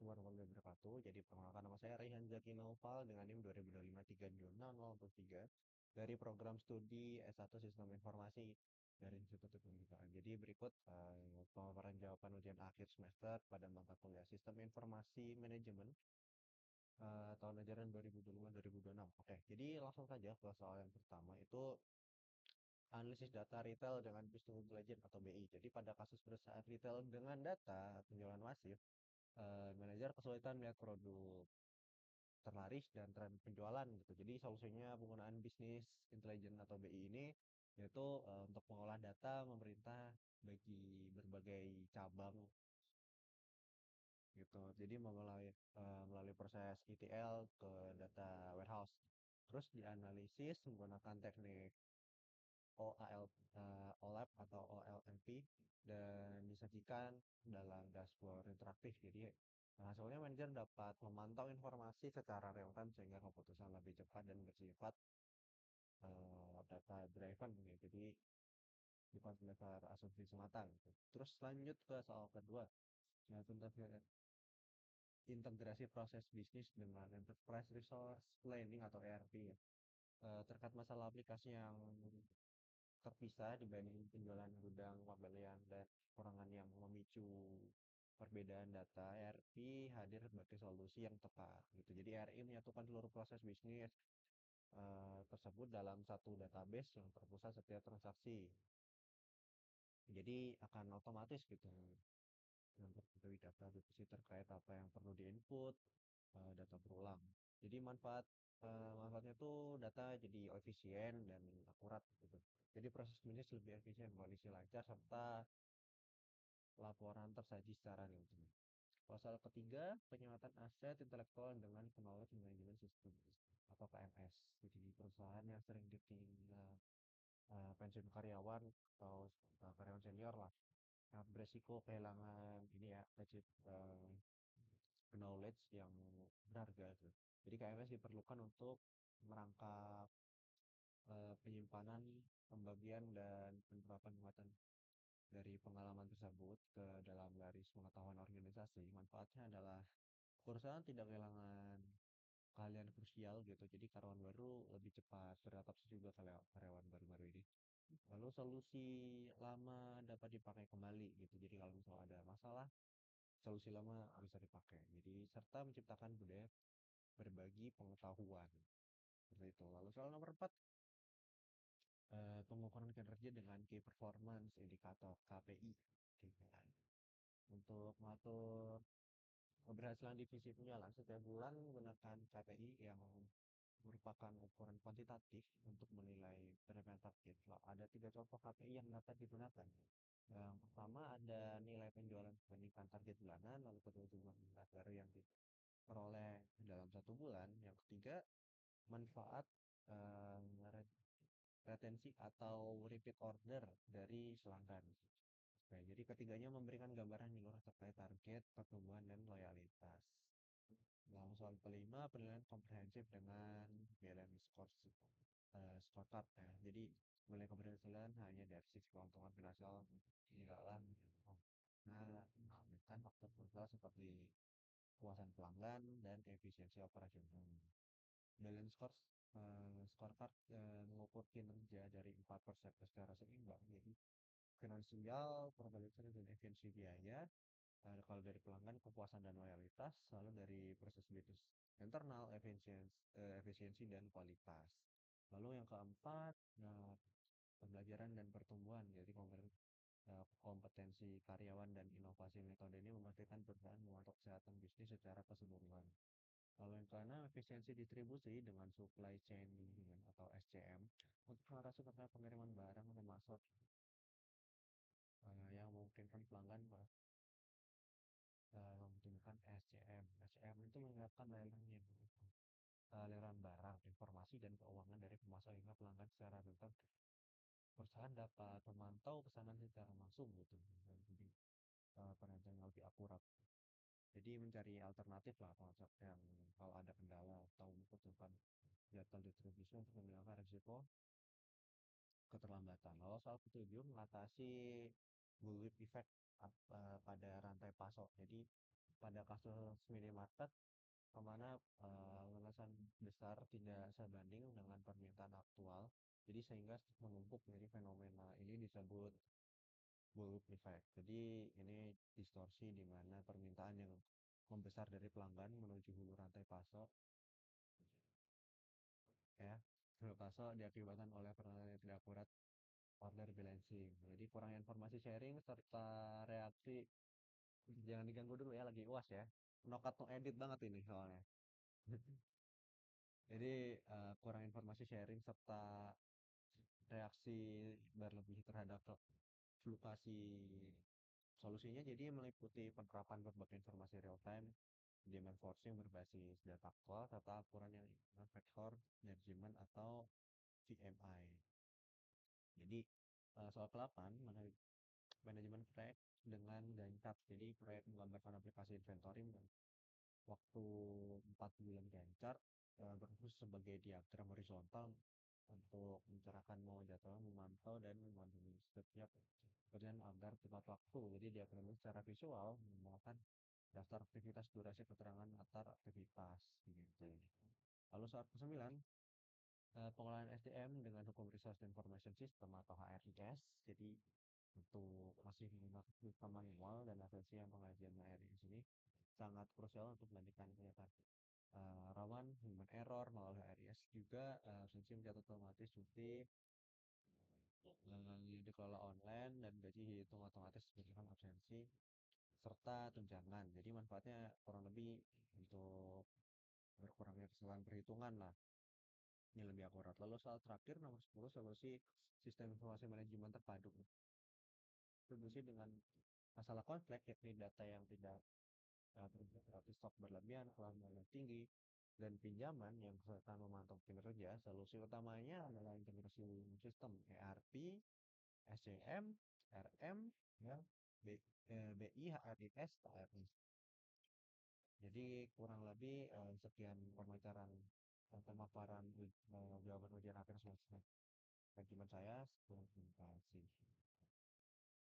warahmatullahi wabarakatuh. Jadi perkenalkan nama saya Raihan Zaki Naufal dengan NIM 2025 dari program studi S1 Sistem Informasi dari Institut Pendidikan. Jadi berikut pemaparan jawaban ujian akhir semester pada mata kuliah Sistem Informasi Manajemen tahun ajaran 2025-2026. Oke, jadi langsung saja ke soal yang pertama itu analisis data retail dengan business intelligence atau BI. Jadi pada kasus perusahaan retail dengan data penjualan masif, manajer kesulitan melihat produk terlaris dan tren penjualan gitu. Jadi solusinya penggunaan bisnis intelijen atau BI ini yaitu untuk mengolah data pemerintah bagi berbagai cabang gitu. Jadi melalui proses ETL ke data warehouse. Terus dianalisis menggunakan teknik OAL, OLAP atau OLMP dan disajikan dalam dashboard interaktif. Jadi hasilnya manajer dapat memantau informasi secara real time sehingga keputusan lebih cepat dan bersifat data driven gitu. Jadi bukan berdasar asumsi semata gitu. Terus lanjut ke soal kedua, yaitu tentang integrasi proses bisnis dengan enterprise resource planning atau ERP ya. Terkait masalah aplikasi yang terpisah dibanding penjualan gudang, pembelian, dan kekurangan yang memicu perbedaan data. ERP hadir sebagai solusi yang tepat gitu. Jadi ERP menyatukan seluruh proses bisnis tersebut dalam satu database yang terpusat setiap transaksi. Jadi akan otomatis gitu untuk dari data deposisi terkait apa yang perlu diinput, data berulang. Jadi manfaatnya tuh data jadi efisien dan akurat gitu. Jadi proses bisnis lebih efisien, kondisi lancar serta laporan tersaji secara real time. Pasal ketiga, penyewaan aset intelektual dengan knowledge management system atau KMS. Jadi perusahaan yang sering ditinggal pensiun karyawan atau karyawan senior lah, yang beresiko kehilangan ini ya, knowledge yang berharga gitu. Jadi KMS diperlukan untuk merangkap penyimpanan, pembagian dan penerapan muatan dari pengalaman tersebut ke dalam garis pengetahuan organisasi. Manfaatnya adalah perusahaan tidak kehilangan keahlian krusial gitu. Jadi karyawan baru lebih cepat beradaptasi juga karyawan baru-baru ini. Lalu solusi lama dapat dipakai kembali gitu. Jadi kalau misalnya ada masalah, solusi lama bisa dipakai. Jadi serta menciptakan budaya berbagi pengetahuan. Seperti itu. Lalu soal nomor 4, pengukuran kinerja dengan Key Performance Indicator KPI. Untuk mengatur keberhasilan divisi penjualan setiap bulan menggunakan KPI yang merupakan ukuran kuantitatif untuk menilai pencapaian target. Ada tiga contoh KPI yang dapat digunakan. Yang pertama ada nilai penjualan dibandingkan target bulanan, lalu kedua jumlah baru yang diperoleh dalam satu bulan. Yang ketiga manfaat eh, retensi atau repeat order dari pelanggan. Oke, jadi ketiganya memberikan gambaran yang luas terkait target, pertumbuhan, dan loyalitas. Lalu soal kelima, penilaian komprehensif dengan balance scorecard ya. Jadi mulai keberhasilan hanya dari sisi keuntungan finansial tinggalan. Nah, menambahkan faktor krusial seperti kepuasan pelanggan dan efisiensi operasional. Balance scorecard mengukur kinerja dari empat konsep secara seimbang, yaitu finansial, probabilitas, dan efisiensi biaya. Kalau dari pelanggan, kepuasan dan loyalitas, lalu dari proses bisnis internal, efisiensi dan kualitas. Lalu yang keempat, pembelajaran dan pertumbuhan, jadi kompetensi karyawan dan inovasi metode ini memastikan perusahaan memantau kesehatan bisnis secara keseluruhan. Kalau yang keenam, efisiensi distribusi dengan supply chain atau SCM untuk mengatasi pengiriman barang termasuk yang memungkinkan pelanggan membutuhkan SCM. SCM itu mengingatkan aliran barang, informasi, dan keuangan dari pemasok hingga pelanggan secara real. Perusahaan dapat memantau pesanan secara langsung gitu, dan jadi perencanaan yang lebih akurat. Jadi mencari alternatif lah konsep yang kalau ada kendala atau membutuhkan jadwal distribusi untuk menghilangkan risiko keterlambatan. Lalu soal ketujuh mengatasi bullwhip effect pada rantai pasok. Jadi pada kasus minimarket kemana lunasan besar tidak sebanding dengan permintaan aktual. Jadi sehingga menumpuk, jadi fenomena ini disebut bullwhip effect. Jadi ini distorsi di mana permintaan yang membesar dari pelanggan menuju hulu rantai pasok, ya, hulu pasok diakibatkan oleh penanganan yang tidak akurat order balancing. Jadi kurang informasi sharing serta reaksi. Jangan diganggu dulu ya, lagi UAS ya. No cut no edit banget ini soalnya. Jadi kurang informasi sharing serta reaksi berlebih terhadap fluktuasi solusinya, jadi meliputi penerapan berbagai informasi real time, demand forcing berbasis data aktual, serta ukuran yang factor management atau VMI. Jadi soal ke-8, manajemen proyek dengan Gancat. Jadi proyek menggambarkan aplikasi inventory waktu 4 bulan Gancat, berfungsi sebagai diagram horizontal untuk mencerahkan mau jadwal, memantau dan memandu setiap pekerjaan agar tepat waktu. Jadi diagram ini secara visual menggunakan daftar aktivitas, durasi, keterangan antar aktivitas gitu. Lalu soal ke-9, pengelolaan SDM dengan Hukum Resource Information System atau HRIS. Jadi untuk masih menggunakan sistem manual dan asensi yang pengajian HRIS ini sangat krusial untuk melanjutkan kenyataan rawan human error. Melalui HRIS juga asensi mencatat otomatis cuti yang dikelola online dan gaji dihitung otomatis berdasarkan absensi serta tunjangan. Jadi manfaatnya kurang lebih untuk berkurangnya kesalahan perhitungan lah. Ini lebih akurat. Lalu soal terakhir nomor 10, solusi sistem informasi manajemen terpadu. Solusi dengan masalah konflik, yakni data yang tidak berarti stok berlebihan, kelamaan yang tinggi, dan pinjaman yang kesulitan memantau kinerja. Solusi utamanya adalah integrasi sistem ERP, SCM, RM, ya, BI, HRIS, TRS. Jadi kurang lebih sekian pemaparan pemaparan jawaban ujian akhir semester manajemen saya. Terima kasih.